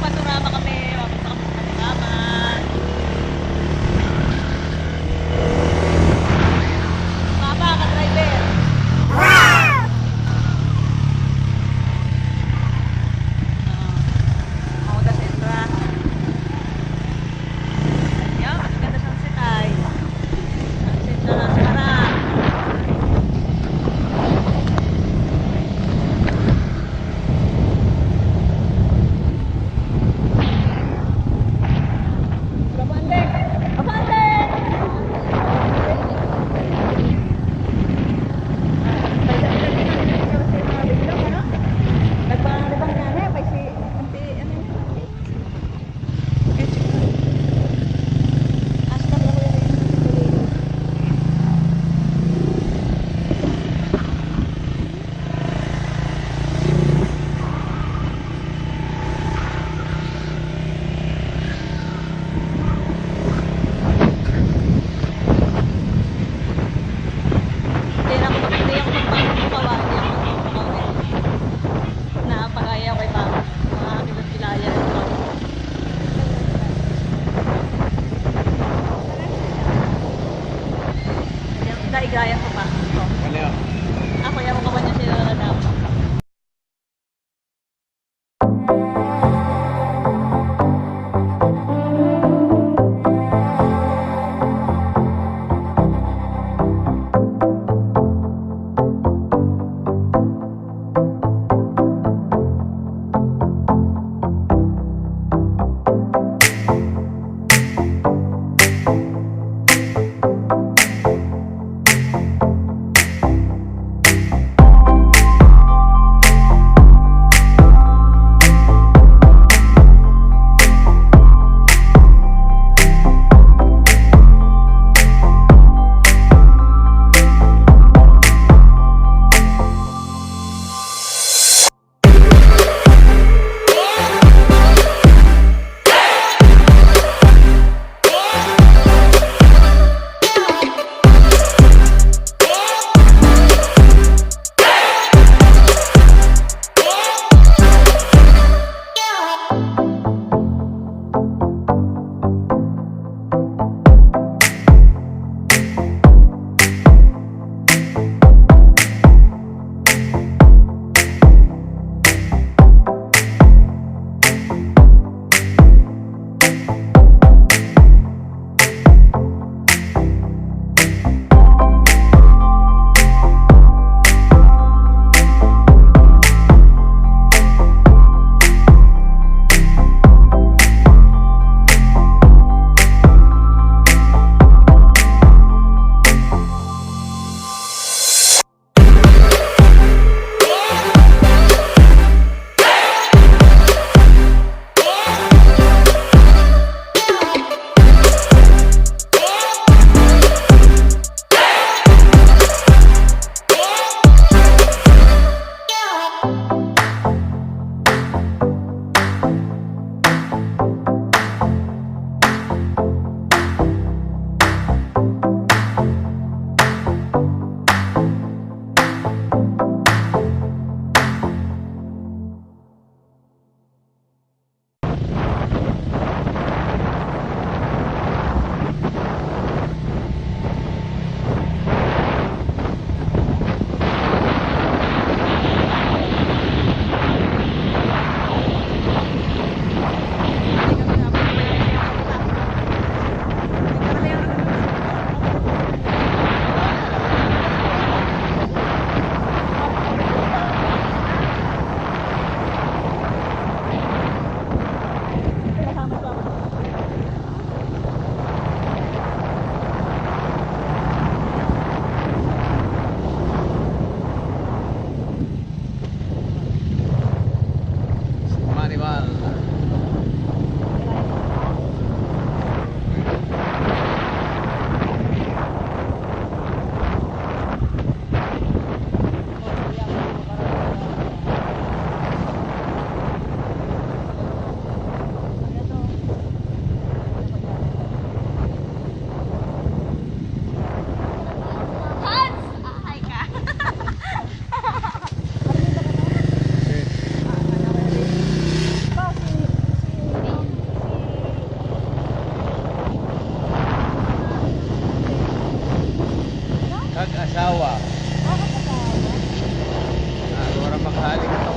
Panorama kami, papunta kami sa Panorama. Papa, ka-driver. Ako da sentra. Yan, maganda sunset ay. Sunset na lang Simara. Gaya ko pa. Wala. Ako yung kawan niya sila na daw. Katawa. Orang maghali ito.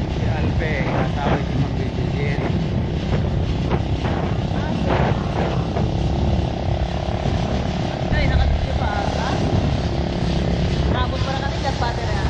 Si Alpe, asawa si Magbibigyan. Ay, nakatulog pa ata. Nakabot pa na kami gas battery ha.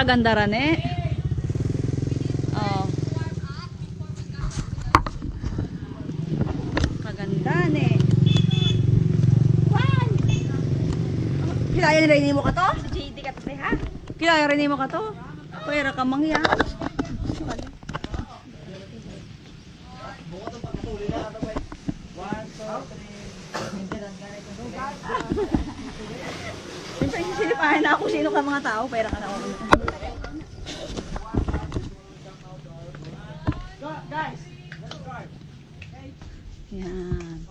Kagandahan eh. Oh. Kagandahan eh. Kilala rin mo ka to? JD ka to ha? Kilala rin mo ka to? Pwera ka mangya. Siyempre sisilipahin na ako sino ka mga tao. Pwera ka na ako. Yan.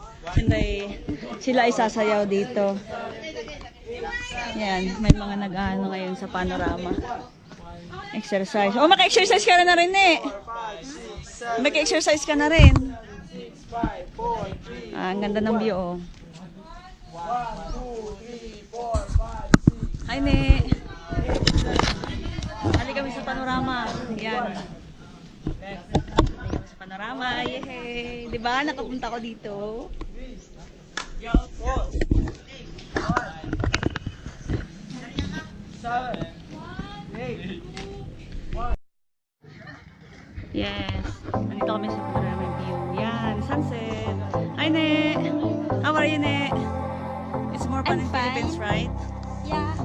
Sila ay sasayaw dito. Yan. May mga nag-ano ngayon sa panorama. Exercise. Oh, maka-exercise ka na rin eh. Maka-exercise ka na rin. Ah, ang ganda ng view oh. 1, 2, 3, 4, 5, 6. Hi, Ne. Hali kami sa panorama. Yan. Sa panorama. Yehey. Diba? Nakapunta ko dito. Yes. Nandito kami sa Panorama View. Yan. Sunset. Hi, Ne. How are you, Ne? It's more fun in Philippines, right? Yeah.